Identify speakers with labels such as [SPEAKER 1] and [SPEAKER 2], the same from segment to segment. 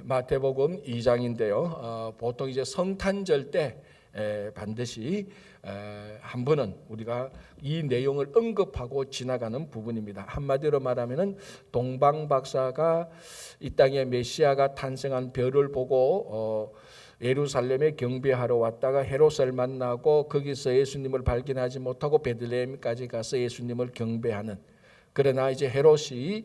[SPEAKER 1] 마태복음 2장인데요. 보통 이제 성탄절 때 반드시 한 번은 우리가 이 내용을 언급하고 지나가는 부분입니다. 한마디로 말하면은 동방 박사가 이 땅에 메시아가 탄생한 별을 보고 예루살렘에 경배하러 왔다가 헤롯을 만나고 거기서 예수님을 발견하지 못하고 베들레헴까지 가서 예수님을 경배하는, 그러나 이제 헤롯이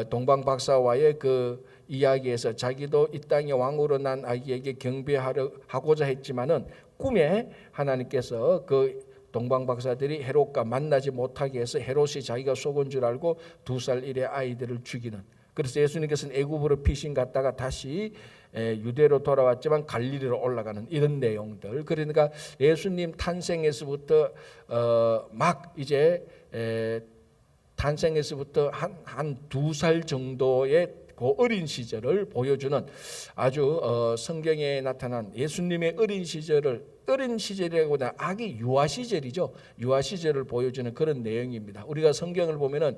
[SPEAKER 1] 동방 박사와의 그 이야기에서 자기도 이 땅의 왕으로 난 아기에게 경배하고자 했지만은 꿈에 하나님께서 그 동방 박사들이 헤롯과 만나지 못하게 해서 헤롯이 자기가 속은 줄 알고 2살 이래 아이들을 죽이는, 그래서 예수님께서는 애굽으로 피신 갔다가 다시 유대로 돌아왔지만 갈릴리로 올라가는 이런 내용들. 그러니까 예수님 탄생에서부터 막 이제 탄생에서부터 한 2살 정도의 그 어린 시절을 보여주는 아주 성경에 나타난 예수님의 어린 시절이라고보다 아기 유아 시절이죠. 유아 시절을 보여주는 그런 내용입니다. 우리가 성경을 보면은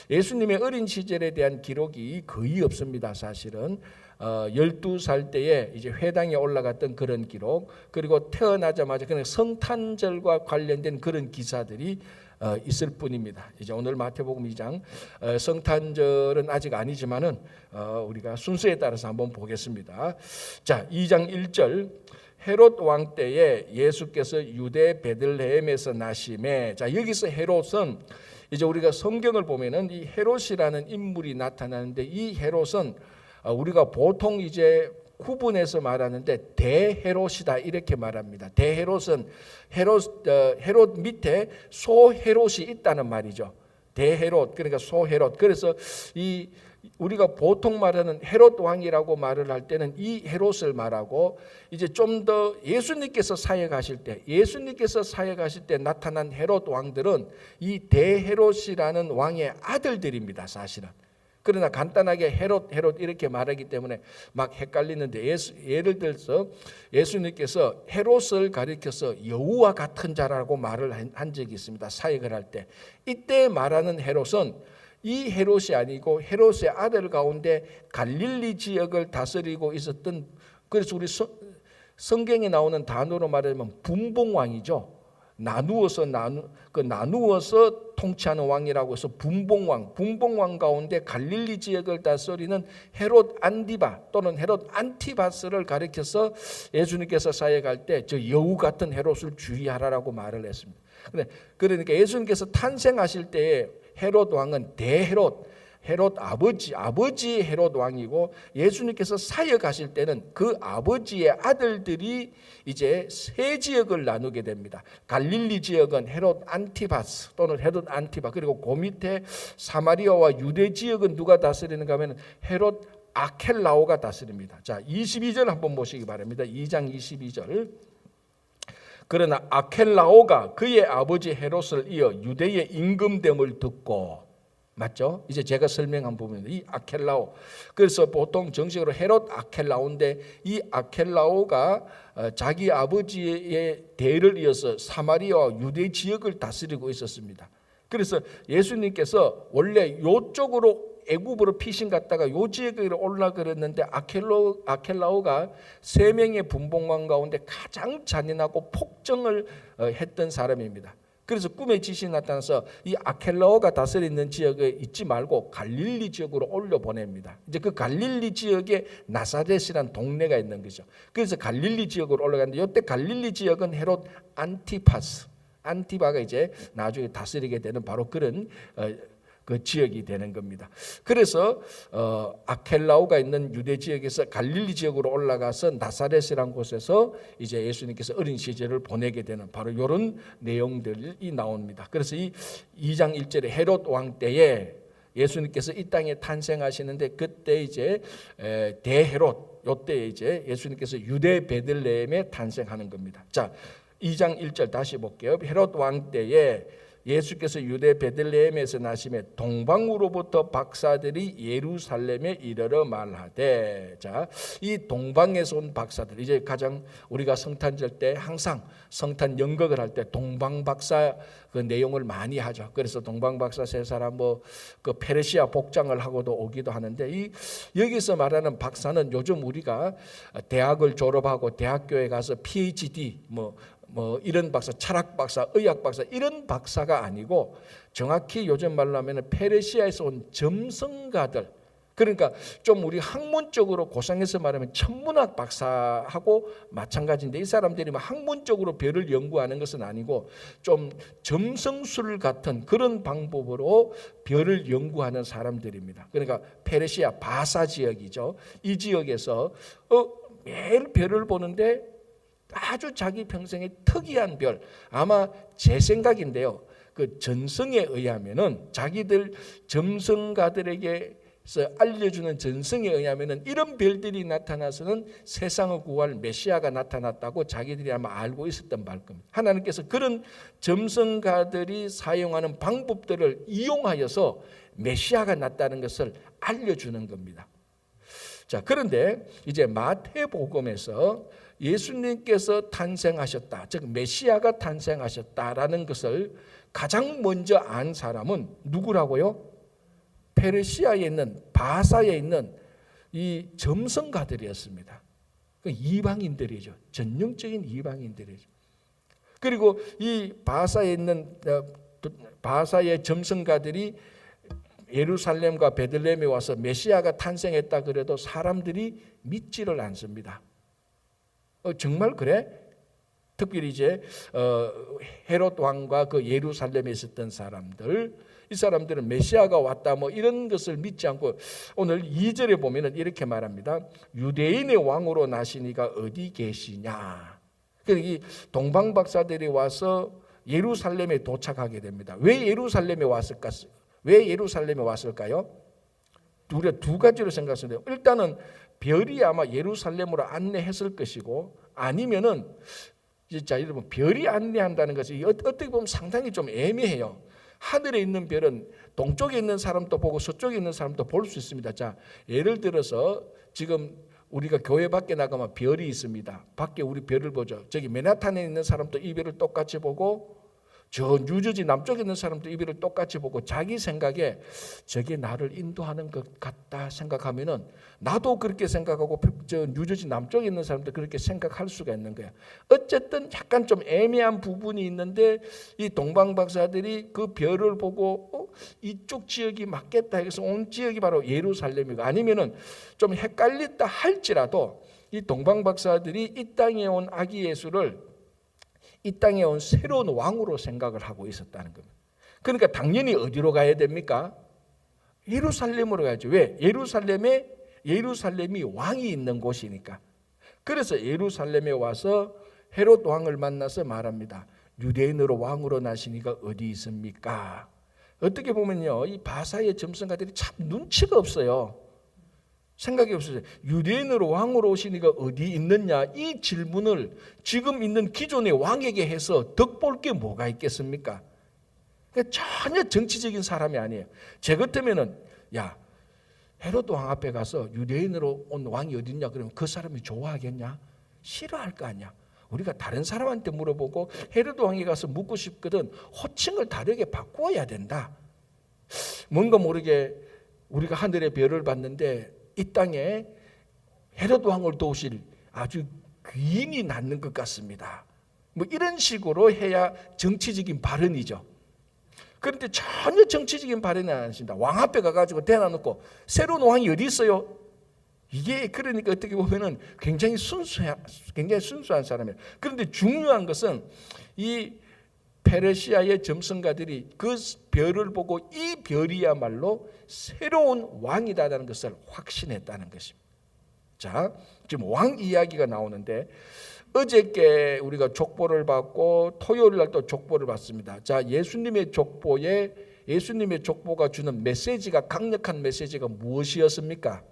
[SPEAKER 1] 예수님의 어린 시절에 대한 기록이 거의 없습니다. 사실은 12살 때에 이제 회당에 올라갔던 그런 기록, 그리고 태어나자마자 그냥 성탄절과 관련된 그런 기사들이 있을 뿐입니다. 이제 오늘 마태복음 2장 성탄절은 아직 아니지만은 우리가 순서에 따라서 한번 보겠습니다. 자, 2장 1절 헤롯 왕 때에 예수께서 유대 베들레헴에서 나심에, 자 여기서 헤롯은 이제 우리가 성경을 보면은 이 헤롯이라는 인물이 나타나는데 이 헤롯은 우리가 보통 이제 구분해서 말하는데 대헤롯이다 이렇게 말합니다. 대헤롯은 헤롯 밑에 소헤롯이 있다는 말이죠. 대헤롯, 그러니까 소헤롯. 그래서 이 우리가 보통 말하는 헤롯 왕이라고 말을 할 때는 이 헤롯을 말하고, 이제 좀 더 예수님께서 사역하실 때 나타난 헤롯 왕들은 이 대헤롯이라는 왕의 아들들입니다. 사실은. 그러나 간단하게 헤롯 이렇게 말하기 때문에 막 헷갈리는데, 예를 들어서 예수님께서 헤롯을 가리켜서 여우와 같은 자라고 말을 한 적이 있습니다. 사역을 할 때. 이때 말하는 헤롯은 이 헤롯이 아니고 헤롯의 아들 가운데 갈릴리 지역을 다스리고 있었던, 그래서 우리 성경에 나오는 단어로 말하면 분봉왕이죠. 나누어서 통치하는 왕이라고 해서 분봉왕 가운데 갈릴리 지역을 다스리는 헤롯 안디바 또는 헤롯 안티바스를 가리켜서 예수님께서 사역할 때 저 여우 같은 헤롯을 주의하라라고 말을 했습니다. 그러니까 예수님께서 탄생하실 때에 헤롯 왕은 헤롯 아버지 헤롯 왕이고, 예수님께서 사역하실 때는 그 아버지의 아들들이 이제 세 지역을 나누게 됩니다. 갈릴리 지역은 헤롯 안티바스 또는 헤롯 안티바, 그리고 그 밑에 사마리아와 유대 지역은 누가 다스리는가 하면 헤롯 아켈라오가 다스립니다. 자, 22절 한번 보시기 바랍니다. 2장 22절. 그러나 아켈라오가 그의 아버지 헤롯을 이어 유대의 임금됨을 듣고, 맞죠? 이제 제가 설명한 부분입니다. 이 아켈라오. 그래서 보통 정식으로 헤롯 아켈라오인데, 이 아켈라오가 자기 아버지의 대를 이어서 사마리아와 유대 지역을 다스리고 있었습니다. 그래서 예수님께서 원래 이쪽으로 애굽으로 피신 갔다가 요 지역으로 올라그랬는데, 아켈라오가 3명의 분봉왕 가운데 가장 잔인하고 폭정을 했던 사람입니다. 그래서 꿈에 지신이 나타나서 이 아켈라오가 다스리는 지역에 있지 말고 갈릴리 지역으로 올려보냅니다. 이제 그 갈릴리 지역에 나사렛이라는 동네가 있는 거죠. 그래서 갈릴리 지역으로 올라갔는데, 이때 갈릴리 지역은 헤롯 안티바가 이제 나중에 다스리게 되는 바로 그런 그 지역이 되는 겁니다. 그래서 아켈라오가 있는 유대 지역에서 갈릴리 지역으로 올라가서 나사렛이라는 곳에서 이제 예수님께서 어린 시절을 보내게 되는 바로 이런 내용들이 나옵니다. 그래서 이 2장 1절에 헤롯 왕 때에 예수님께서 이 땅에 탄생하시는데, 그때 이제 대헤롯, 요때 이제 예수님께서 유대 베들레헴에 탄생하는 겁니다. 자, 2장 1절 다시 볼게요. 헤롯 왕 때에 예수께서 유대 베들레헴에서 나심에 동방으로부터 박사들이 예루살렘에 이르러 말하되, 자, 이 동방에서 온 박사들, 이제 가장 우리가 성탄절 때 항상 성탄 연극을 할 때 동방박사 그 내용을 많이 하죠. 그래서 동방박사 세 사람 그 페르시아 복장을 하고도 오기도 하는데, 이 여기서 말하는 박사는 요즘 우리가 대학을 졸업하고 대학교에 가서 PhD 이런 박사, 철학 박사, 의학 박사 이런 박사가 아니고 정확히 요즘 말로 하면 페르시아에서 온 점성가들, 그러니까 좀 우리 학문적으로 고상해서 말하면 천문학 박사하고 마찬가지인데, 이 사람들이 학문적으로 별을 연구하는 것은 아니고 좀 점성술 같은 그런 방법으로 별을 연구하는 사람들입니다. 그러니까 페르시아 바사 지역이죠. 이 지역에서 매일 별을 보는데 아주 자기 평생에 특이한 별, 아마 제 생각인데요, 그 전성에 의하면은 자기들 점성가들에게서 알려주는 전성에 의하면은 이런 별들이 나타나서는 세상을 구할 메시아가 나타났다고 자기들이 아마 알고 있었던 말 겁니다. 하나님께서 그런 점성가들이 사용하는 방법들을 이용하여서 메시아가 났다는 것을 알려주는 겁니다. 자, 그런데 이제 마태복음에서 예수님께서 탄생하셨다, 즉 메시아가 탄생하셨다라는 것을 가장 먼저 안 사람은 누구라고요? 페르시아에 있는, 바사에 있는 이 점성가들이었습니다. 이방인들이죠. 전형적인 이방인들이죠. 그리고 이 바사에 있는 바사의 점성가들이 예루살렘과 베들레헴에 와서 메시아가 탄생했다 그래도 사람들이 믿지를 않습니다. 정말 그래? 특별히 이제 헤롯 왕과 그 예루살렘에 있었던 사람들, 이 사람들은 메시아가 왔다 이런 것을 믿지 않고, 오늘 2절에 보면은 이렇게 말합니다. 유대인의 왕으로 나시니가 어디 계시냐. 그러니까 이 동방 박사들이 와서 예루살렘에 도착하게 됩니다. 왜 예루살렘에 왔을까요? 우리가 두 가지로 생각하는데요. 일단은 별이 아마 예루살렘으로 안내했을 것이고, 아니면은 진짜 여러분, 별이 안내한다는 것이 어떻게 보면 상당히 좀 애매해요. 하늘에 있는 별은 동쪽에 있는 사람도 보고 서쪽에 있는 사람도 볼 수 있습니다. 자, 예를 들어서 지금 우리가 교회 밖에 나가면 별이 있습니다. 밖에 우리 별을 보죠. 저기 맨하탄에 있는 사람도 이 별을 똑같이 보고, 저 뉴저지 남쪽에 있는 사람도 이 별을 똑같이 보고, 자기 생각에 저게 나를 인도하는 것 같다 생각하면은 나도 그렇게 생각하고 저 뉴저지 남쪽에 있는 사람도 그렇게 생각할 수가 있는 거야. 어쨌든 약간 좀 애매한 부분이 있는데, 이 동방 박사들이 그 별을 보고 이쪽 지역이 맞겠다 해서 온 지역이 바로 예루살렘이고, 아니면은 좀 헷갈렸다 할지라도 이 동방 박사들이 이 땅에 온 아기 예수를 이 땅에 온 새로운 왕으로 생각을 하고 있었다는 겁니다. 그러니까 당연히 어디로 가야 됩니까? 예루살렘으로 가야죠. 왜? 예루살렘이 왕이 있는 곳이니까. 그래서 예루살렘에 와서 헤롯 왕을 만나서 말합니다. 유대인으로 왕으로 나시니가 어디 있습니까? 어떻게 보면요, 이 바사의 점성가들이 참 눈치가 없어요. 생각이 없어요. 유대인으로 왕으로 오시니까 어디 있느냐, 이 질문을 지금 있는 기존의 왕에게 해서 덕볼 게 뭐가 있겠습니까? 그러니까 전혀 정치적인 사람이 아니에요. 제 같으면은, 야, 헤롯 왕 앞에 가서 유대인으로 온 왕이 어디 있냐 그러면 그 사람이 좋아하겠냐? 싫어할 거 아니야. 우리가 다른 사람한테 물어보고 헤롯 왕에 가서 묻고 싶거든 호칭을 다르게 바꾸어야 된다. 뭔가 모르게 우리가 하늘의 별을 봤는데 이 땅에 헤롯 왕을 도우실 아주 귀인이 낳는 것 같습니다. 이런 식으로 해야 정치적인 발언이죠. 그런데 전혀 정치적인 발언이 아니십니다. 왕 앞에 가가지고 대놔놓고 새로운 왕이 어디 있어요? 이게 그러니까 어떻게 보면은 굉장히 순수한 사람이에요. 그런데 중요한 것은 이 페르시아의 점성가들이 그 별을 보고 이 별이야말로 새로운 왕이다라는 것을 확신했다는 것입니다. 자, 지금 왕 이야기가 나오는데 어저께 우리가 족보를 받고 토요일 날 또 족보를 받습니다. 자, 예수님의 족보가 주는 메시지가, 강력한 메시지가 무엇이었습니까?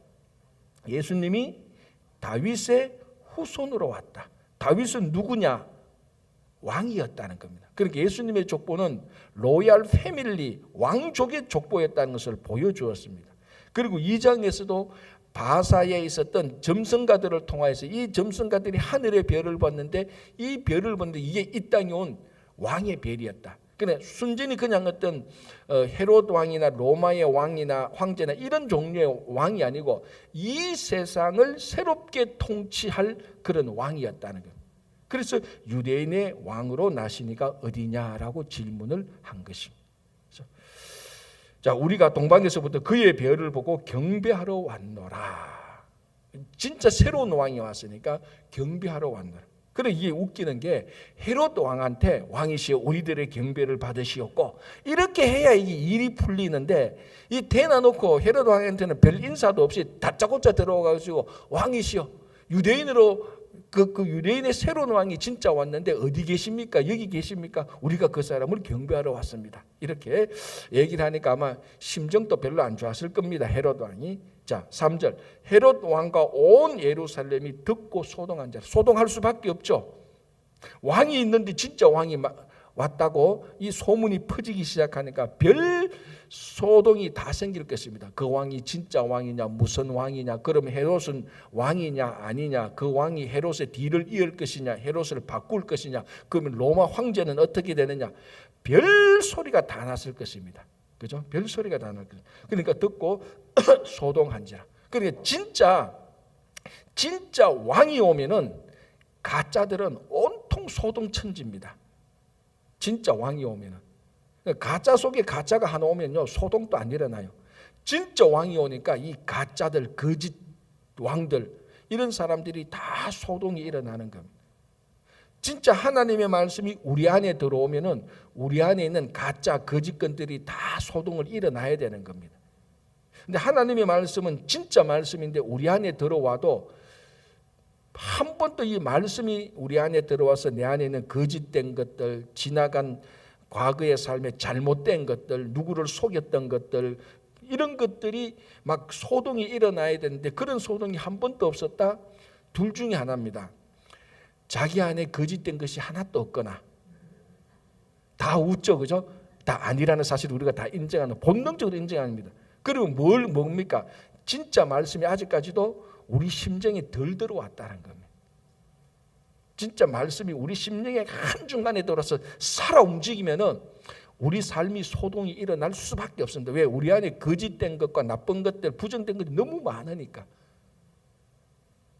[SPEAKER 1] 예수님이 다윗의 후손으로 왔다. 다윗은 누구냐? 왕이었다는 겁니다. 그러니까 예수님의 족보는 로얄 패밀리, 왕족의 족보였다는 것을 보여주었습니다. 그리고 2장에서도 바사에 있었던 점성가들을 통하여서 이 점성가들이 하늘의 별을 봤는데 이 별을 봤는데 이게 이 땅에 온 왕의 별이었다. 그러니까 순전히 그냥 어떤 헤롯 왕이나 로마의 왕이나 황제나 이런 종류의 왕이 아니고 이 세상을 새롭게 통치할 그런 왕이었다는 거예요. 그래서 유대인의 왕으로 나시니가 어디냐라고 질문을 한 것입니다. 자, 우리가 동방에서부터 그의 별을 보고 경배하러 왔노라. 진짜 새로운 왕이 왔으니까 경배하러 왔노라. 그래 이게 웃기는 게 헤롯 왕한테 왕이시여 우리들의 경배를 받으시옵고 이렇게 해야 이게 일이 풀리는데 이 대놔놓고 헤롯 왕한테는 별 인사도 없이 다짜고짜 들어와가지고 왕이시여 유대인으로 그 유대인의 새로운 왕이 진짜 왔는데 어디 계십니까? 여기 계십니까? 우리가 그 사람을 경배하러 왔습니다. 이렇게 얘기를 하니까 아마 심정도 별로 안 좋았을 겁니다. 헤롯 왕이. 자, 3절. 헤롯 왕과 온 예루살렘이 듣고 소동한 자라. 소동할 수밖에 없죠. 왕이 있는데 진짜 왕이 왔다고 이 소문이 퍼지기 시작하니까 별 소동이 다 생길 것입니다. 그 왕이 진짜 왕이냐 무슨 왕이냐 그럼 헤롯은 왕이냐 아니냐 그 왕이 헤롯의 뒤를 이을 것이냐 헤롯을 바꿀 것이냐 그러면 로마 황제는 어떻게 되느냐 별 소리가 다 났을 것입니다. 그죠? 별 소리가 다 날 것입니다. 그러니까 듣고 소동한지라. 그러니까 진짜 왕이 오면은 가짜들은 온통 소동천지입니다. 진짜 왕이 오면은 가짜 속에 가짜가 하나 오면요 소동도 안 일어나요. 진짜 왕이 오니까 이 가짜들 거짓 왕들 이런 사람들이 다 소동이 일어나는 겁니다. 진짜 하나님의 말씀이 우리 안에 들어오면은 우리 안에 있는 가짜 거짓건들이 다 소동을 일어나야 되는 겁니다. 근데 하나님의 말씀은 진짜 말씀인데 우리 안에 들어와도 한 번도 이 말씀이 우리 안에 들어와서 내 안에 있는 거짓된 것들 지나간 과거의 삶에 잘못된 것들, 누구를 속였던 것들 이런 것들이 막 소동이 일어나야 되는데 그런 소동이 한 번도 없었다? 둘 중에 하나입니다. 자기 안에 거짓된 것이 하나도 없거나 다 웃죠, 그죠? 다 아니라는 사실을 우리가 다 인정하는 본능적으로 인정합니다. 그리고 뭡니까? 진짜 말씀이 아직까지도 우리 심정에 덜 들어왔다는 겁니다. 진짜 말씀이 우리 심령의 한중간에 들어서 살아 움직이면은 우리 삶이 소동이 일어날 수밖에 없습니다. 왜? 우리 안에 거짓된 것과 나쁜 것들, 부정된 것이 너무 많으니까.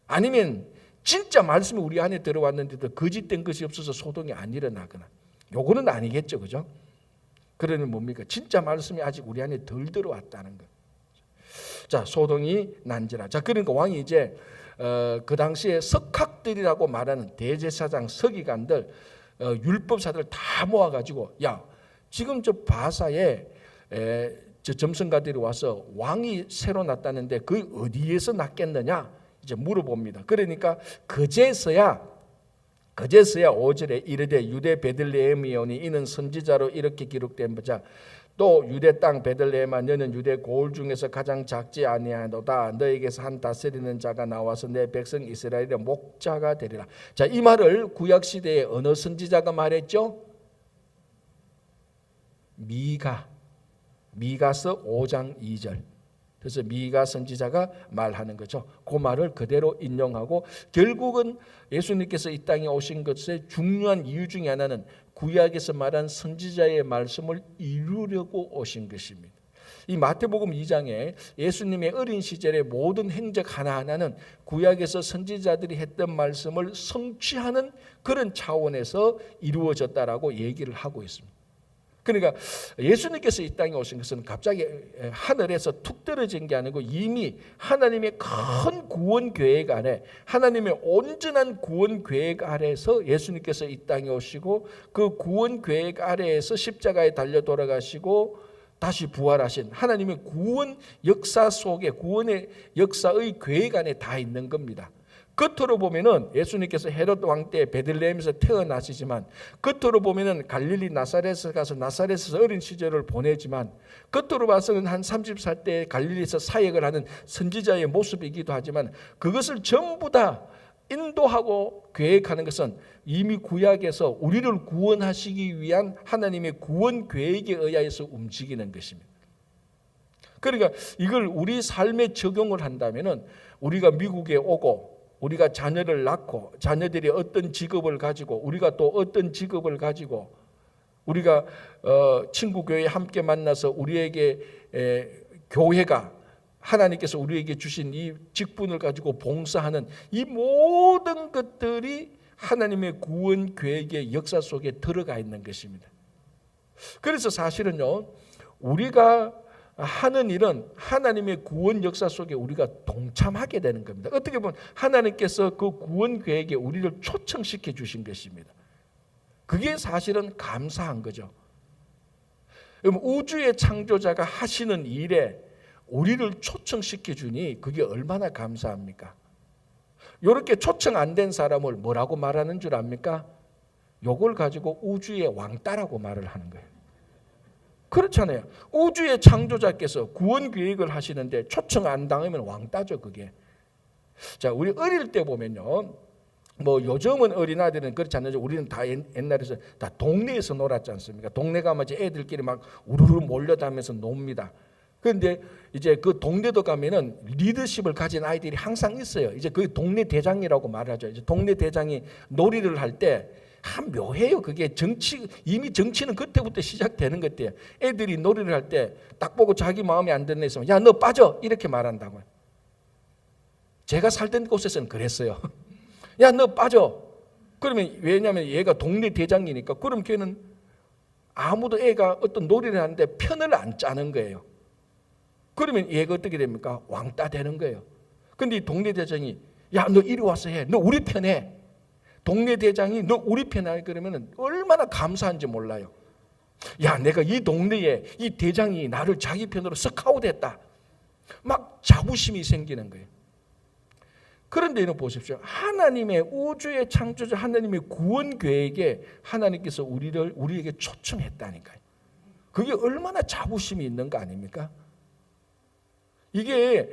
[SPEAKER 1] 아니면 진짜 말씀이 우리 안에 들어왔는데도 거짓된 것이 없어서 소동이 안 일어나거나. 요거는 아니겠죠, 그죠? 그러면 뭡니까? 진짜 말씀이 아직 우리 안에 덜 들어왔다는 것. 자, 소동이 난지라. 자, 그러니까 왕이 이제 그 당시에 석학들이라고 말하는 대제사장, 서기관들, 율법사들 다 모아가지고 야 지금 저 바사에 저 점성가들이 와서 왕이 새로 났다는데 그 어디에서 났겠느냐 이제 물어봅니다. 그러니까 그제서야 5절에 이르되 유대 베들레헴이오니 이는 선지자로 이렇게 기록된 바자 또 유대 땅 베들레헴아 너는 유대 고을 중에서 가장 작지 아니하도다 너에게서 한 다스리는 자가 나와서 내 백성 이스라엘의 목자가 되리라. 자, 이 말을 구약 시대에 어느 선지자가 말했죠? 미가서 5장 2절. 그래서 미가 선지자가 말하는 거죠. 그 말을 그대로 인용하고 결국은 예수님께서 이 땅에 오신 것의 중요한 이유 중에 하나는 구약에서 말한 선지자의 말씀을 이루려고 오신 것입니다. 이 마태복음 2장에 예수님의 어린 시절의 모든 행적 하나하나는 구약에서 선지자들이 했던 말씀을 성취하는 그런 차원에서 이루어졌다라고 얘기를 하고 있습니다. 그러니까 예수님께서 이 땅에 오신 것은 갑자기 하늘에서 툭 떨어진 게 아니고 이미 하나님의 큰 구원 계획 아래 하나님의 온전한 구원 계획 아래에서 예수님께서 이 땅에 오시고 그 구원 계획 아래에서 십자가에 달려 돌아가시고 다시 부활하신 하나님의 구원 역사 속에 구원의 역사의 계획 안에 다 있는 겁니다. 겉으로 보면은 예수님께서 헤롯 왕 때 베들레헴에서 태어나시지만 겉으로 보면은 갈릴리 나사렛에 가서 나사렛에서 어린 시절을 보내지만 겉으로 봐서는 한 30살 때 갈릴리에서 사역을 하는 선지자의 모습이기도 하지만 그것을 전부 다 인도하고 계획하는 것은 이미 구약에서 우리를 구원하시기 위한 하나님의 구원 계획에 의하여서 움직이는 것입니다. 그러니까 이걸 우리 삶에 적용을 한다면은 우리가 미국에 오고 우리가 자녀를 낳고 자녀들이 어떤 직업을 가지고 우리가 또 어떤 직업을 가지고 우리가 친구 교회에 함께 만나서 우리에게 교회가 하나님께서 우리에게 주신 이 직분을 가지고 봉사하는 이 모든 것들이 하나님의 구원 계획의 역사 속에 들어가 있는 것입니다. 그래서 사실은요, 우리가 하는 일은 하나님의 구원 역사 속에 우리가 동참하게 되는 겁니다. 어떻게 보면 하나님께서 그 구원 계획에 우리를 초청시켜 주신 것입니다. 그게 사실은 감사한 거죠. 우주의 창조자가 하시는 일에 우리를 초청시켜 주니 그게 얼마나 감사합니까? 이렇게 초청 안 된 사람을 뭐라고 말하는 줄 압니까? 요걸 가지고 우주의 왕따라고 말을 하는 거예요. 그렇잖아요. 우주의 창조자께서 구원 계획을 하시는데 초청 안 당하면 왕따죠, 그게. 자, 우리 어릴 때 보면요, 뭐 요즘은 어린아이들은 그렇지 않나요? 우리는 다 옛날에서 다 동네에서 놀았지 않습니까? 동네 가면 이제 애들끼리 막 우르르 몰려다니면서 놉니다. 그런데 이제 그 동네도 가면은 리더십을 가진 아이들이 항상 있어요. 이제 그 동네 대장이라고 말하죠. 이제 동네 대장이 놀이를 할 때 한 묘해요. 그게 이미 정치는 그때부터 시작되는 것 같아요. 애들이 놀이를 할 때 딱 보고 자기 마음에 안 드는 애 있으면 야, 너 빠져 이렇게 말한다고요. 제가 살던 곳에서는 그랬어요. 야, 너 빠져. 그러면 왜냐하면 얘가 동네 대장이니까. 그럼 걔는 아무도 애가 어떤 놀이를 하는데 편을 안 짜는 거예요. 그러면 얘가 어떻게 됩니까? 왕따 되는 거예요. 근데 이 동네 대장이 야, 너 이리 와서 해. 너 우리 편해. 동네 대장이 너 우리 편해. 그러면 얼마나 감사한지 몰라요. 야, 내가 이 동네에 이 대장이 나를 자기 편으로 스카우트했다. 막 자부심이 생기는 거예요. 그런데 이거 보십시오. 하나님의 우주의 창조자 하나님의 구원 계획에 하나님께서 우리에게 초청했다니까요. 그게 얼마나 자부심이 있는 거 아닙니까? 이게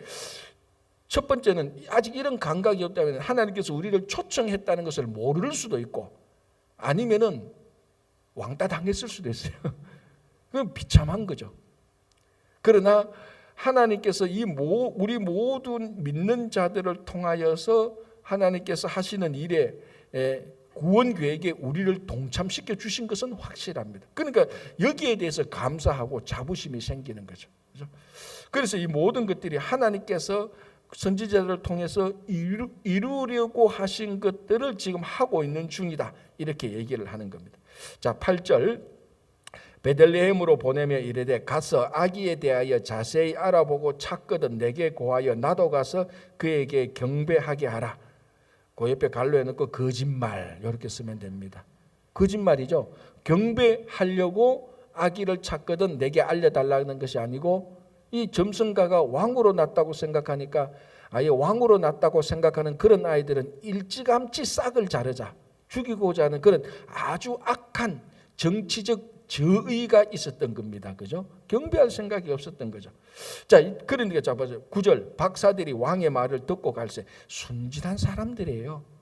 [SPEAKER 1] 첫 번째는 아직 이런 감각이 없다면 하나님께서 우리를 초청했다는 것을 모를 수도 있고 아니면은 왕따 당했을 수도 있어요. 그건 비참한 거죠. 그러나 하나님께서 우리 모든 믿는 자들을 통하여서 하나님께서 하시는 일에 구원 계획에 우리를 동참시켜 주신 것은 확실합니다. 그러니까 여기에 대해서 감사하고 자부심이 생기는 거죠. 그래서 이 모든 것들이 하나님께서 선지자들을 통해서 이루려고 하신 것들을 지금 하고 있는 중이다. 이렇게 얘기를 하는 겁니다. 자, 8절 베들레헴으로 보내며 이르되 가서 아기에 대하여 자세히 알아보고 찾거든 내게 고하여 나도 가서 그에게 경배하게 하라. 그 옆에 갈로에 넣고 거짓말 이렇게 쓰면 됩니다. 거짓말이죠. 경배하려고 아기를 찾거든 내게 알려달라는 것이 아니고 이 점성가가 왕으로 났다고 생각하니까 아예 왕으로 났다고 생각하는 그런 아이들은 일찌감치 싹을 자르자 죽이고자 하는 그런 아주 악한 정치적 저의가 있었던 겁니다. 그죠? 경배할 생각이 없었던 거죠. 자, 그러니까 자 보세요. 9절 박사들이 왕의 말을 듣고 갈새 순진한 사람들이에요.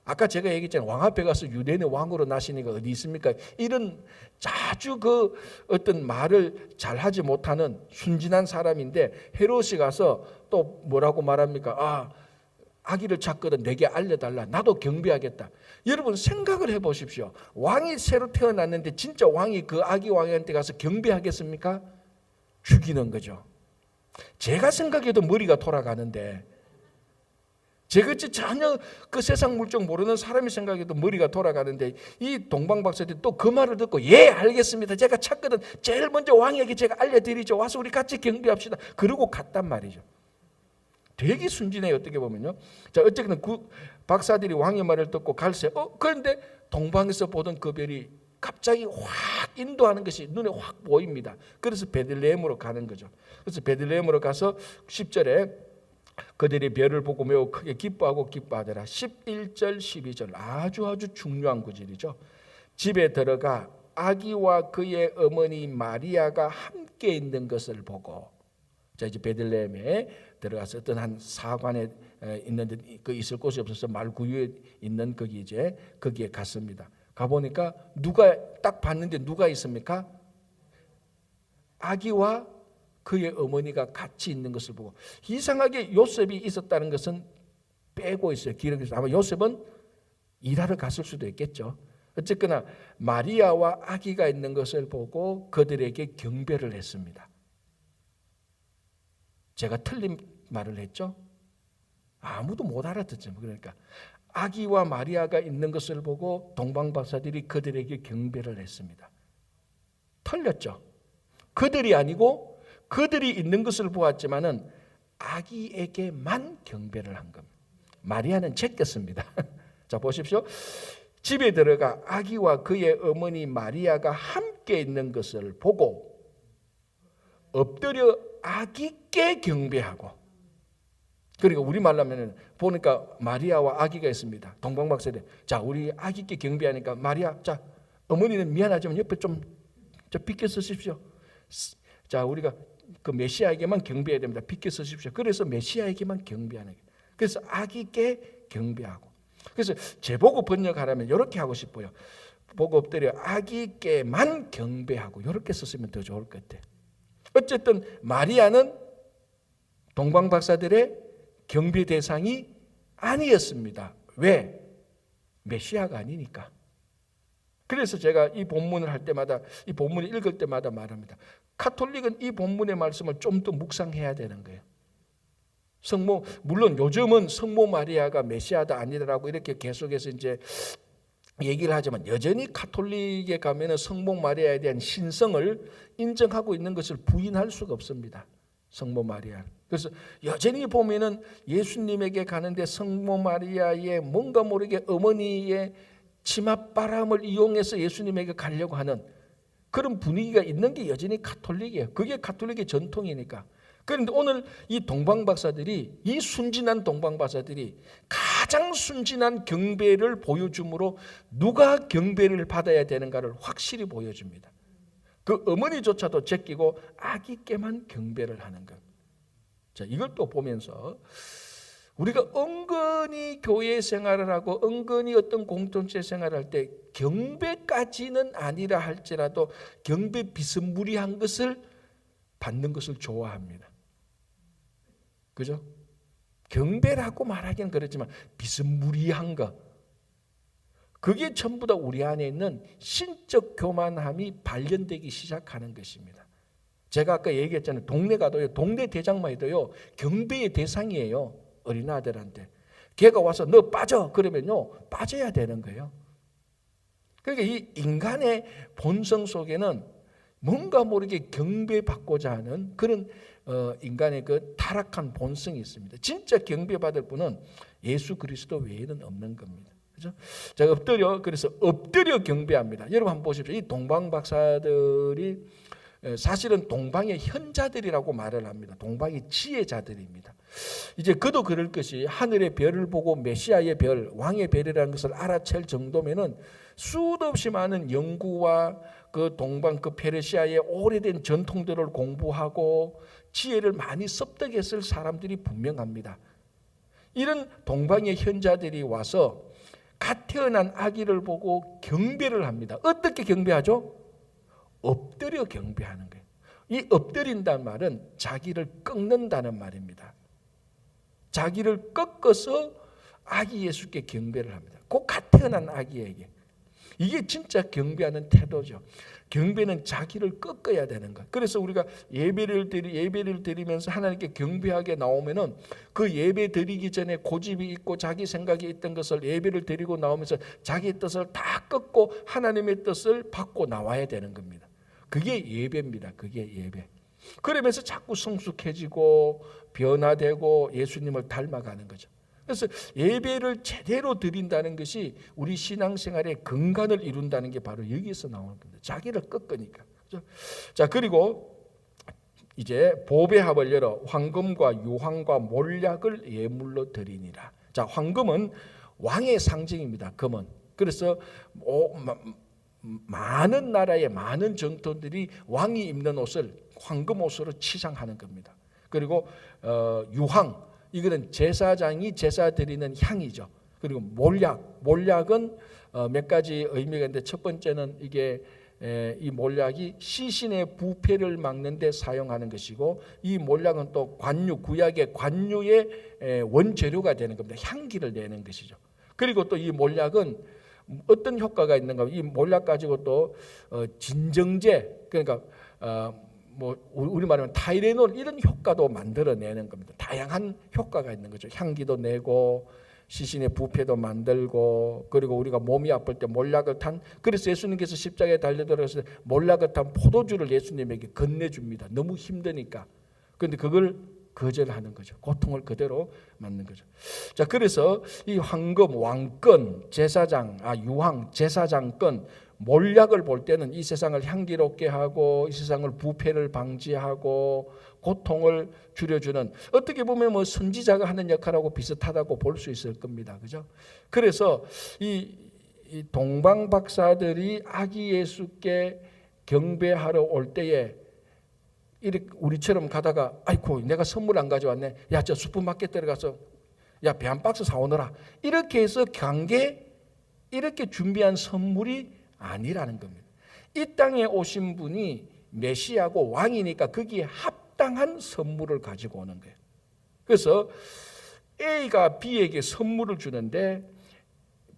[SPEAKER 1] 아까 제가 얘기했잖아요. 왕 앞에 가서 유대인의 왕으로 나시니까 어디 있습니까? 이런 아주 그 어떤 말을 잘하지 못하는 순진한 사람인데 헤롯이 가서 또 뭐라고 말합니까? 아기를 찾거든 내게 알려달라. 나도 경배하겠다. 여러분 생각을 해보십시오. 왕이 새로 태어났는데 진짜 왕이 그 아기 왕한테 가서 경배하겠습니까? 죽이는 거죠. 제가 생각해도 머리가 돌아가는데 저같이 전혀 그 세상 물정 모르는 사람이 생각해도 머리가 돌아가는데 이 동방박사들이 또 그 말을 듣고 예 알겠습니다. 제가 찾거든 제일 먼저 왕에게 제가 알려드리죠. 와서 우리 같이 경배합시다. 그러고 갔단 말이죠. 되게 순진해요. 어떻게 보면요. 자, 어쨌든 박사들이 왕의 말을 듣고 갈새 그런데 동방에서 보던 그 별이 갑자기 확 인도하는 것이 눈에 확 보입니다. 그래서 베들레헴으로 가는 거죠. 그래서 베들레헴으로 가서 10절에 그들이 별을 보고 매우 크게 기뻐하고 기뻐하더라. 11절 12절 아주 중요한 구절이죠. 집에 들어가 아기와 그의 어머니 마리아가 함께 있는 것을 보고 자, 이제 베들레헴에 들어가서 어떤 한 사관에 있는데 그 있을 곳이 없어서 말구유에 있는 거기 이제 거기에 갔습니다. 가 보니까 누가 딱 봤는데 누가 있습니까? 아기와 그의 어머니가 같이 있는 것을 보고 이상하게 요셉이 있었다는 것은 빼고 있어요. 기록에서 아마 요셉은 일하러 갔을 수도 있겠죠. 어쨌거나 마리아와 아기가 있는 것을 보고 그들에게 경배를 했습니다. 제가 틀린 말을 했죠? 아무도 못 알아듣죠. 그러니까 아기와 마리아가 있는 것을 보고 동방박사들이 그들에게 경배를 했습니다. 틀렸죠? 그들이 아니고 그들이 있는 것을 보았지만은 아기에게만 경배를 한 겁니다. 마리아는 제꼈습니다. 자, 보십시오. 집에 들어가 아기와 그의 어머니 마리아가 함께 있는 것을 보고 엎드려 아기께 경배하고, 그러니까 우리말로 하면 보니까 마리아와 아기가 있습니다. 동방박사들, 자, 우리 아기께 경배하니까 마리아, 자, 어머니는 미안하지만 옆에 좀 비켜 서십시오. 자, 우리가 그 메시아에게만 경배해야 됩니다. 비켜 서십시오. 그래서 메시아에게만 경배하는 거예요. 그래서 아기께 경배하고. 그래서 제보고 번역하라면 이렇게 하고 싶어요. 보고 엎드려 아기께만 경배하고, 이렇게 썼으면 더 좋을 것 같아요. 어쨌든 마리아는 동방박사들의 경배 대상이 아니었습니다. 왜? 메시아가 아니니까. 그래서 제가 이 본문을 할 때마다, 이 본문을 읽을 때마다 말합니다. 가톨릭은 이 본문의 말씀을 좀 더 묵상해야 되는 거예요. 성모, 물론 요즘은 성모 마리아가 메시아다 아니다라고 이렇게 계속해서 이제 얘기를 하지만 여전히 가톨릭에 가면은 성모 마리아에 대한 신성을 인정하고 있는 것을 부인할 수가 없습니다. 성모 마리아. 그래서 여전히 보면은 예수님에게 가는데 성모 마리아의 뭔가 모르게 어머니의 치맛바람을 이용해서 예수님에게 가려고 하는 그런 분위기가 있는 게 여전히 가톨릭이에요. 그게 가톨릭의 전통이니까. 그런데 오늘 이 동방박사들이, 이 순진한 동방박사들이 가장 순진한 경배를 보여줌으로 누가 경배를 받아야 되는가를 확실히 보여줍니다. 그 어머니조차도 제끼고 아기께만 경배를 하는 것. 자, 이걸 또 보면서 우리가 은근히 교회 생활을 하고 은근히 어떤 공동체 생활을 할 때 경배까지는 아니라 할지라도 경배 비스무리한 것을 받는 것을 좋아합니다. 그죠? 경배라고 말하기는 그렇지만 비스무리한 거, 그게 전부 다 우리 안에 있는 신적 교만함이 발견되기 시작하는 것입니다. 제가 아까 얘기했잖아요. 동네 가도요, 동네 대장만 해도요 경배의 대상이에요. 어린아들한테 걔가 와서 너 빠져 그러면요 빠져야 되는 거예요. 그러니까 이 인간의 본성 속에는 뭔가 모르게 경배받고자 하는 그런 인간의 그 타락한 본성이 있습니다. 진짜 경배받을 분은 예수 그리스도 외에는 없는 겁니다. 그죠? 자, 그래서 엎드려 경배합니다. 여러분 한번 보십시오. 이 동방 박사들이 사실은 동방의 현자들이라고 말을 합니다. 동방의 지혜자들입니다. 이제 그도 그럴 것이 하늘의 별을 보고 메시아의 별, 왕의 별이라는 것을 알아챌 정도면은 수도 없이 많은 연구와 그 동방 그 페르시아의 오래된 전통들을 공부하고 지혜를 많이 습득했을 사람들이 분명합니다. 이런 동방의 현자들이 와서 갓 태어난 아기를 보고 경배를 합니다. 어떻게 경배하죠? 엎드려 경배하는 거예요. 이 엎드린다는 말은 자기를 꺾는다는 말입니다. 자기를 꺾어서 아기 예수께 경배를 합니다. 그 갓 태어난 아기에게. 이게 진짜 경배하는 태도죠. 경배는 자기를 꺾어야 되는 것. 그래서 우리가 예배를 드리면서 하나님께 경배하게 나오면은 그 예배 드리기 전에 고집이 있고 자기 생각이 있던 것을 예배를 드리고 나오면서 자기 뜻을 다 꺾고 하나님의 뜻을 받고 나와야 되는 겁니다. 그게 예배입니다. 그게 예배. 그러면서 자꾸 성숙해지고 변화되고 예수님을 닮아가는 거죠. 그래서 예배를 제대로 드린다는 것이 우리 신앙생활의 근간을 이룬다는 게 바로 여기서 나오는 겁니다. 자기를 꺾으니까. 그렇죠? 자, 그리고 이제 보배합을 열어 황금과 유황과 몰약을 예물로 드리니라. 자, 황금은 왕의 상징입니다. 금은. 그래서 많은 나라의 많은 정통들이 왕이 입는 옷을 황금 옷으로 치장하는 겁니다. 그리고 유황, 이거는 제사장이 제사 드리는 향이죠. 그리고 몰약은 몇 가지 의미가 있는데, 첫 번째는 이게 이 몰약이 시신의 부패를 막는 데 사용하는 것이고, 이 몰약은 또 구약의 관유의 원재료가 되는 겁니다. 향기를 내는 것이죠. 그리고 또 이 몰약은 어떤 효과가 있는가? 이 몰약 가지고 또 진정제, 그러니까 뭐 우리 말하면 타이레놀, 이런 효과도 만들어내는 겁니다. 다양한 효과가 있는 거죠. 향기도 내고 시신의 부패도 만들고, 그리고 우리가 몸이 아플 때 몰약을 그래서 예수님께서 십자가에 달려 들어가서 몰약을 탄 포도주를 예수님에게 건네줍니다. 너무 힘드니까. 그런데 그걸 거절하는 거죠. 고통을 그대로 맞는 거죠. 자, 그래서 이 황금, 왕권, 제사장, 유황, 제사장권, 몰약을 볼 때는 이 세상을 향기롭게 하고, 이 세상을 부패를 방지하고, 고통을 줄여주는, 어떻게 보면 뭐 선지자가 하는 역할하고 비슷하다고 볼 수 있을 겁니다. 그죠? 그래서 이 동방 박사들이 아기 예수께 경배하러 올 때에 이렇게 우리처럼 가다가, 아이고 내가 선물 안 가져왔네, 야 저 슈퍼마켓 들어가서 야 배 한 박스 사오너라, 이렇게 해서 이렇게 준비한 선물이 아니라는 겁니다. 이 땅에 오신 분이 메시아고 왕이니까 거기에 합당한 선물을 가지고 오는 거예요. 그래서 A가 B에게 선물을 주는데,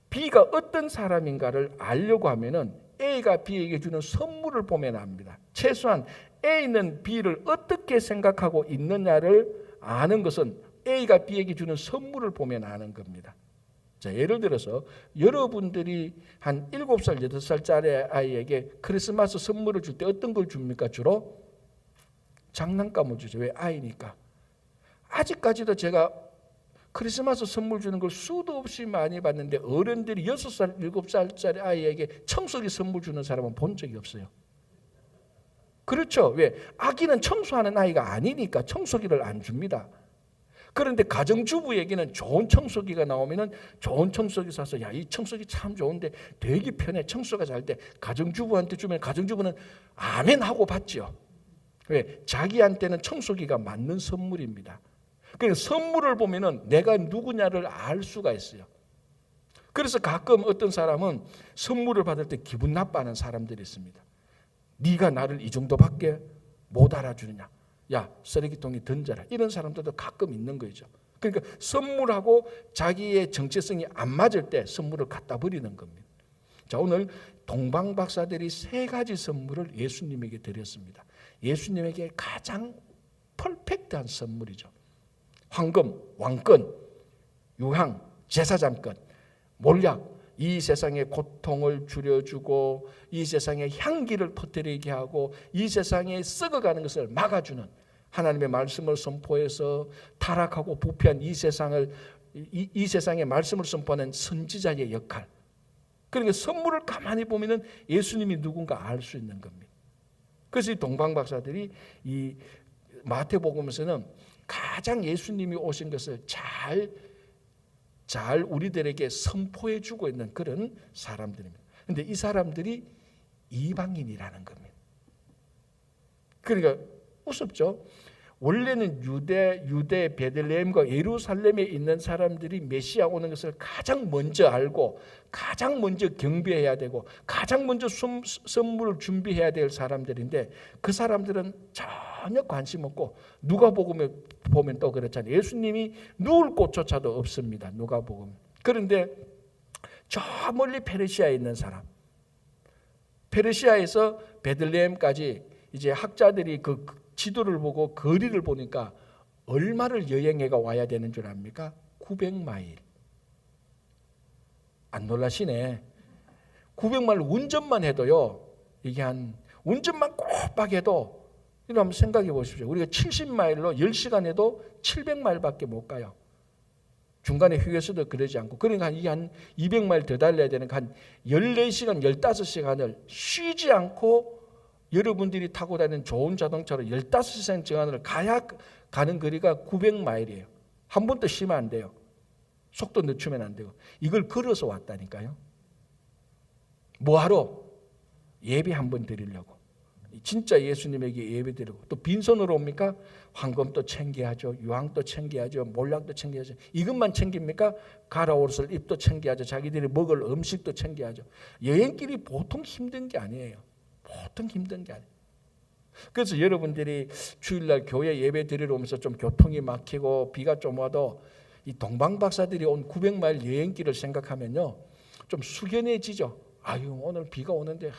[SPEAKER 1] B가 어떤 사람인가를 알려고 하면은 A가 B에게 주는 선물을 보면 압니다. 최소한 A는 B를 어떻게 생각하고 있느냐를 아는 것은 A가 B에게 주는 선물을 보면 아는 겁니다. 자, 예를 들어서 여러분들이 한 7살, 8살짜리 아이에게 크리스마스 선물을 줄 때 어떤 걸 줍니까? 주로 장난감을 주죠. 왜? 아이니까. 아직까지도 제가 크리스마스 선물 주는 걸 수도 없이 많이 봤는데, 어른들이 6살, 7살짜리 아이에게 청소기 선물 주는 사람은 본 적이 없어요. 그렇죠? 왜? 아기는 청소하는 아이가 아니니까 청소기를 안 줍니다. 그런데 가정주부에게는 좋은 청소기가 나오면은 좋은 청소기 사서, 야, 이 청소기 참 좋은데 되게 편해, 청소가 잘 돼, 가정주부한테 주면 가정주부는 아멘 하고 받죠. 왜? 자기한테는 청소기가 맞는 선물입니다. 그래서 선물을 보면은 내가 누구냐를 알 수가 있어요. 그래서 가끔 어떤 사람은 선물을 받을 때 기분 나빠하는 사람들이 있습니다. 네가 나를 이 정도밖에 못 알아주느냐, 야 쓰레기통에 던져라, 이런 사람들도 가끔 있는 거죠. 그러니까 선물하고 자기의 정체성이 안 맞을 때 선물을 갖다 버리는 겁니다. 자, 오늘 동방 박사들이 3가지 선물을 예수님에게 드렸습니다. 예수님에게 가장 퍼펙트한 선물이죠. 황금, 왕권, 유황, 제사장권, 몰약, 이 세상의 고통을 줄여주고 이 세상의 향기를 퍼뜨리게 하고 이 세상에 썩어가는 것을 막아주는, 하나님의 말씀을 선포해서 타락하고 부패한 이 세상의 말씀을 선포하는 선지자의 역할. 그러니까 선물을 가만히 보면은 예수님이 누군가 알 수 있는 겁니다. 그래서 이 동방 박사들이 이 마태복음에서는 가장 예수님이 오신 것을 잘 우리들에게 선포해 주고 있는 그런 사람들입니다. 그런데 이 사람들이 이방인이라는 겁니다. 그러니까 우습죠. 원래는 유대 베들레헴과 예루살렘에 있는 사람들이 메시아 오는 것을 가장 먼저 알고 가장 먼저 경배해야 되고 가장 먼저 선물을 준비해야 될 사람들인데, 그 사람들은 전혀 관심 없고, 누가복음에 보면 또 그렇잖아요. 예수님이 누울 곳조차도 없습니다. 누가복음. 그런데 저 멀리 페르시아에 있는 사람, 페르시아에서 베들레헴까지 이제 학자들이 그 지도를 보고 거리를 보니까 얼마를 여행해가 와야 되는 줄 압니까? 900마일. 안 놀라시네. 900마일 운전만 해도요, 이게 운전만 꼬박 해도, 이거 한번 생각해 보십시오. 우리가 70마일로 10시간 해도 700마일밖에 못 가요. 중간에 휴게소도 그러지 않고. 그러니까 이게 한 200마일 더 달려야 되는 한 14시간, 15시간을 쉬지 않고 여러분들이 타고 다니는 좋은 자동차로 15시간 정안을 가는 거리가 900마일이에요. 한 번도 쉬면 안 돼요. 속도 늦추면 안 되고. 이걸 걸어서 왔다니까요. 뭐하러? 예배 한 번 드리려고. 진짜 예수님에게 예배드리고 또 빈손으로 옵니까? 황금도 챙겨야죠. 유황도 챙겨야죠. 몰락도 챙겨야죠. 이것만 챙깁니까? 갈아옷을 입도 챙겨야죠. 자기들이 먹을 음식도 챙겨야죠. 여행길이 보통 힘든 게 아니에요. 보통 힘든 게 아니에요. 그래서 여러분들이 주일날 교회 예배 드리러 오면서 좀 교통이 막히고 비가 좀 와도 이 동방박사들이 온 900마일 여행길을 생각하면요 좀 숙연해지죠. 아유 오늘 비가 오는데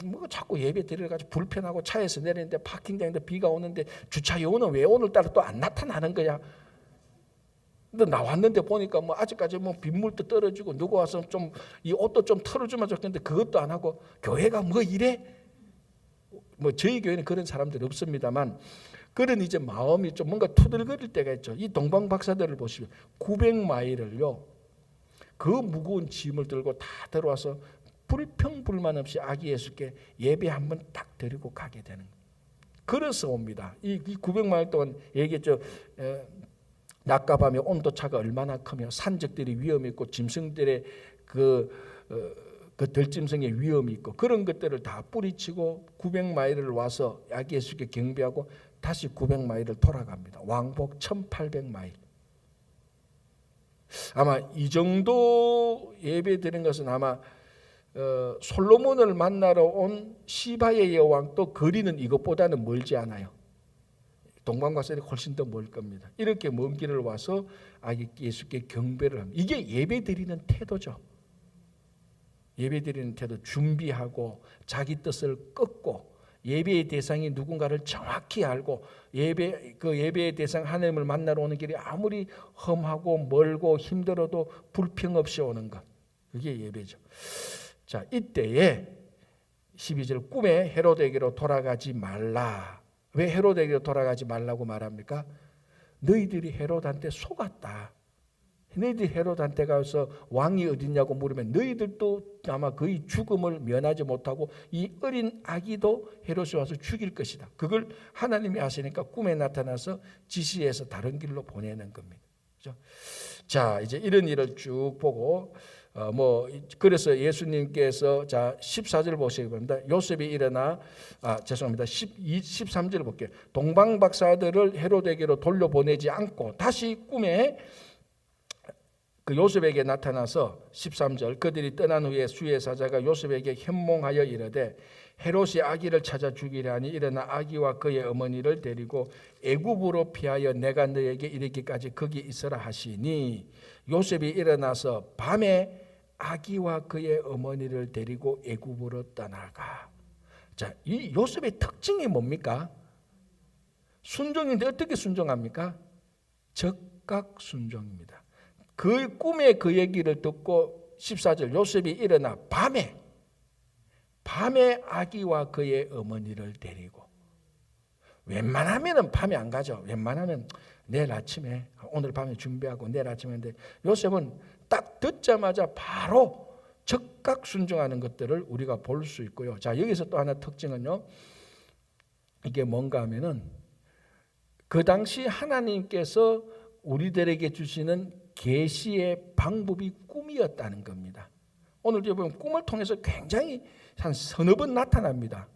[SPEAKER 1] 뭐 자꾸 예배 드리러 가지고 불편하고 차에서 내리는데 파킹장인데 비가 오는데 주차 요원은 왜 오늘따라 또 안 나타나는 거야? 근데 나왔는데 보니까 뭐 아직까지 뭐 빗물도 떨어지고 누구 와서 좀 이 옷도 좀 털어주면 좋겠는데 그것도 안 하고 교회가 뭐 이래? 뭐 저희 교회는 그런 사람들 없습니다만 그런 이제 마음이 좀 뭔가 투덜거릴 때가 있죠. 이 동방 박사들을 보시면 900마일을요 그 무거운 짐을 들고 다 들어와서 불평불만 없이 아기 예수께 예배 한번 딱 드리고 가게 되는 거예요. 그래서 옵니다. 이 900마일 동안 얘기했죠. 낮과 밤의 온도차가 얼마나 크며 산적들이 위험이 있고 짐승들의 그 들짐승의 위험이 있고 그런 것들을 다 뿌리치고 900마일을 와서 아기 예수께 경배하고 다시 900마일을 돌아갑니다. 왕복 1800마일. 아마 이 정도 예배 드린 것은 아마 솔로몬을 만나러 온 시바의 여왕도 거리는 이것보다는 멀지 않아요. 동방박사들이 훨씬 더 멀 겁니다. 이렇게 먼 길을 와서 아기 예수께 경배를 합니다. 이게 예배 드리는 태도죠. 예배 드리는 태도, 준비하고 자기 뜻을 꺾고 예배의 대상이 누군가를 정확히 알고 예배의 대상 하나님을 만나러 오는 길이 아무리 험하고 멀고 힘들어도 불평 없이 오는 것. 그게 예배죠. 자, 이때에 12절 꿈에 헤로데에게로 돌아가지 말라. 왜 헤로데에게로 돌아가지 말라고 말합니까? 너희들이 헤롯한테 속았다. 너희들이 헤롯한테 가서 왕이 어딨냐고 물으면 너희들도 아마 거의 죽음을 면하지 못하고 이 어린 아기도 헤롯이 와서 죽일 것이다. 그걸 하나님이 아시니까 꿈에 나타나서 지시해서 다른 길로 보내는 겁니다. 그렇죠? 자, 이제 이런 일을 쭉 보고 그래서 예수님께서 자 14절 보시기 바랍니다. 요셉이 일어나 죄송합니다. 13절 볼게요. 동방박사들을 헤롯에게로 돌려보내지 않고 다시 꿈에 그 요셉에게 나타나서 13절 그들이 떠난 후에 수의 사자가 요셉에게 현몽하여 이르되 헤롯이 아기를 찾아 죽이려 하니 일어나 아기와 그의 어머니를 데리고 애굽으로 피하여 내가 너에게 이르기까지 거기 있으라 하시니 요셉이 일어나서 밤에 아기와 그의 어머니를 데리고 애굽으로 떠나가. 자, 이 요셉의 특징이 뭡니까? 순종인데 어떻게 순종합니까? 적각 순종입니다. 그 꿈에 그 얘기를 듣고 14절 요셉이 일어나 밤에 아기와 그의 어머니를 데리고 웬만하면 밤에 안 가죠. 웬만하면 내일 아침에 오늘 밤에 준비하고 내일 아침에 하는데 요셉은 딱 듣자마자 바로 적각 순종하는 것들을 우리가 볼 수 있고요. 자, 여기서 또 하나 특징은요. 이게 뭔가 하면은 그 당시 하나님께서 우리들에게 주시는 계시의 방법이 꿈이었다는 겁니다. 오늘 보면 꿈을 통해서 굉장히 한 서너 번 나타납니다.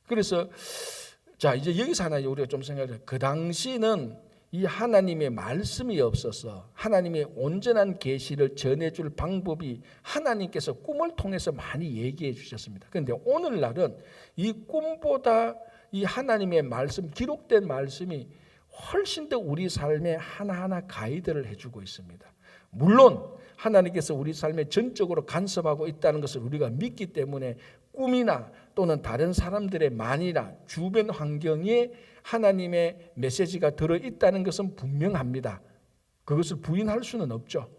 [SPEAKER 1] 그래서 자 이제 여기서 하나 우리가 좀 생각해요. 그 당시는 이 하나님의 말씀이 없어서 하나님의 온전한 계시를 전해줄 방법이 하나님께서 꿈을 통해서 많이 얘기해 주셨습니다. 그런데 오늘날은 이 꿈보다 이 하나님의 말씀, 기록된 말씀이 훨씬 더 우리 삶에 하나하나 가이드를 해주고 있습니다. 물론 하나님께서 우리 삶에 전적으로 간섭하고 있다는 것을 우리가 믿기 때문에 꿈이나 또는 다른 사람들의 말이나 주변 환경에 하나님의 메시지가 들어있다는 것은 분명합니다. 그것을 부인할 수는 없죠.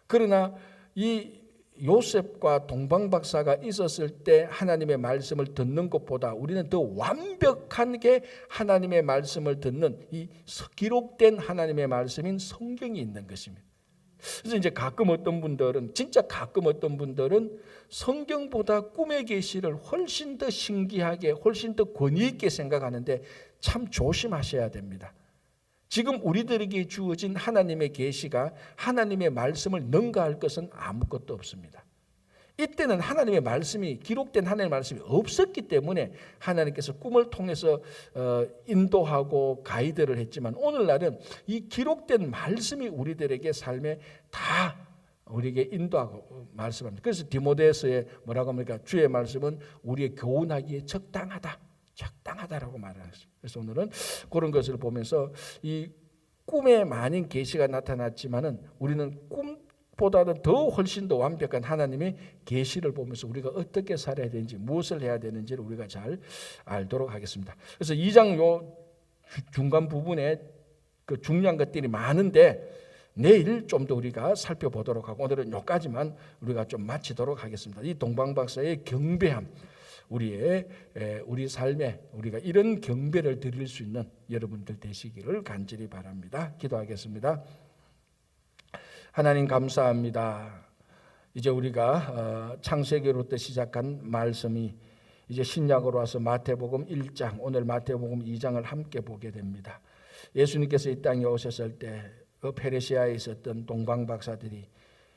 [SPEAKER 1] 그러나 이 요셉과 동방박사가 있었을 때 하나님의 말씀을 듣는 것보다 우리는 더 완벽하게 하나님의 말씀을 듣는 이 기록된 하나님의 말씀인 성경이 있는 것입니다. 그래서 이제 진짜 가끔 어떤 분들은 성경보다 꿈의 계시를 훨씬 더 신기하게, 훨씬 더 권위 있게 생각하는데 참 조심하셔야 됩니다. 지금 우리들에게 주어진 하나님의 계시가 하나님의 말씀을 능가할 것은 아무것도 없습니다. 이때는 하나님의 말씀이 기록된 하나님의 말씀이 없었기 때문에 하나님께서 꿈을 통해서 인도하고 가이드를 했지만 오늘날은 이 기록된 말씀이 우리들에게 삶에 다 우리에게 인도하고 말씀합니다. 그래서 디모데서에 뭐라고 합니까? 주의 말씀은 우리의 교훈하기에 적당하다라고 말하셨습니다. 그래서 오늘은 그런 것을 보면서 이 꿈에 많은 계시가 나타났지만은 우리는 꿈보다는 더 훨씬 더 완벽한 하나님의 계시를 보면서 우리가 어떻게 살아야 되는지 무엇을 해야 되는지를 우리가 잘 알도록 하겠습니다. 그래서 2장 요 중간 부분에 그 중요한 것들이 많은데 내일 좀 더 우리가 살펴보도록 하고 오늘은 여기까지만 우리가 좀 마치도록 하겠습니다. 이 동방박사의 경배함, 우리 삶에 우리가 이런 경배를 드릴 수 있는 여러분들 되시기를 간절히 바랍니다. 기도하겠습니다. 하나님 감사합니다. 이제 우리가 창세기로부터 시작한 말씀이 이제 신약으로 와서 마태복음 1장, 오늘 마태복음 2장을 함께 보게 됩니다. 예수님께서 이 땅에 오셨을 때 그 페르시아에 있었던 동방박사들이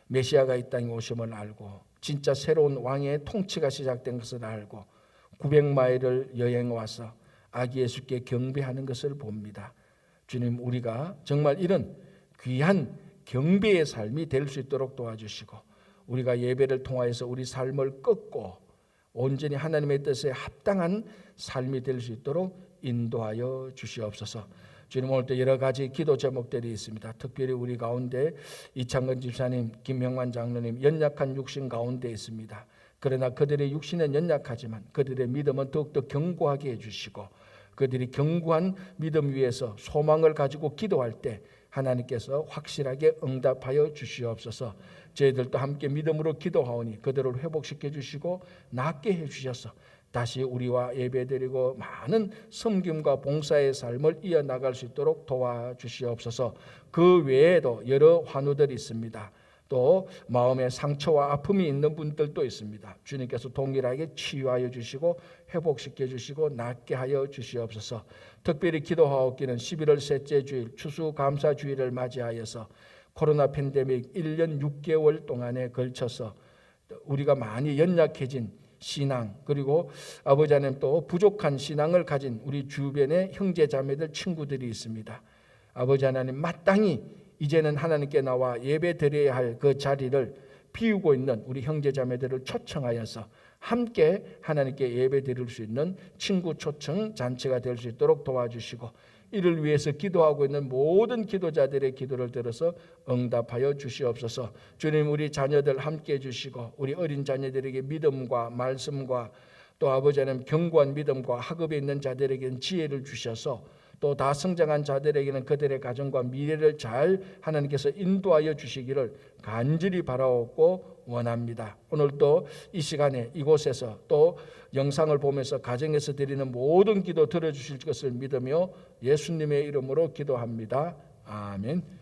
[SPEAKER 1] 메시아가 이 땅에 오심을 알고 진짜 새로운 왕의 통치가 시작된 것을 알고 900마일을 여행 와서 아기 예수께 경배하는 것을 봅니다. 주님, 우리가 정말 이런 귀한 경배의 삶이 될 수 있도록 도와주시고 우리가 예배를 통하여서 우리 삶을 꺾고 온전히 하나님의 뜻에 합당한 삶이 될 수 있도록 인도하여 주시옵소서. 주님, 오늘도 여러 가지 기도 제목들이 있습니다. 특별히 우리 가운데 이창근 집사님, 김명환 장로님 연약한 육신 가운데 있습니다. 그러나 그들의 육신은 연약하지만 그들의 믿음은 더욱더 견고하게 해주시고 그들이 견고한 믿음 위에서 소망을 가지고 기도할 때 하나님께서 확실하게 응답하여 주시옵소서. 저희들도 함께 믿음으로 기도하오니 그들을 회복시켜 주시고 낫게 해주셔서 다시 우리와 예배드리고 많은 섬김과 봉사의 삶을 이어나갈 수 있도록 도와주시옵소서. 그 외에도 여러 환우들이 있습니다. 또 마음에 상처와 아픔이 있는 분들도 있습니다. 주님께서 동일하게 치유하여 주시고 회복시켜 주시고 낫게 하여 주시옵소서. 특별히 기도하옵기는 11월 셋째 주일 추수감사주일을 맞이하여서 코로나 팬데믹 1년 6개월 동안에 걸쳐서 우리가 많이 연약해진 신앙, 그리고 아버지 하나님 또 부족한 신앙을 가진 우리 주변의 형제 자매들 친구들이 있습니다. 아버지 하나님, 마땅히 이제는 하나님께 나와 예배 드려야 할 그 자리를 비우고 있는 우리 형제 자매들을 초청하여서 함께 하나님께 예배 드릴 수 있는 친구 초청 잔치가 될 수 있도록 도와주시고 이를 위해서 기도하고 있는 모든 기도자들의 기도를 들어서 응답하여 주시옵소서. 주님, 우리 자녀들 함께 해주시고 우리 어린 자녀들에게 믿음과 말씀과 또 아버지 하나님 견고한 믿음과 학업에 있는 자들에게는 지혜를 주셔서 또 다 성장한 자들에게는 그들의 가정과 미래를 잘 하나님께서 인도하여 주시기를 간절히 바라옵고 원합니다. 오늘도 이 시간에 이곳에서 또 영상을 보면서 가정에서 드리는 모든 기도 들어주실 것을 믿으며 예수님의 이름으로 기도합니다. 아멘.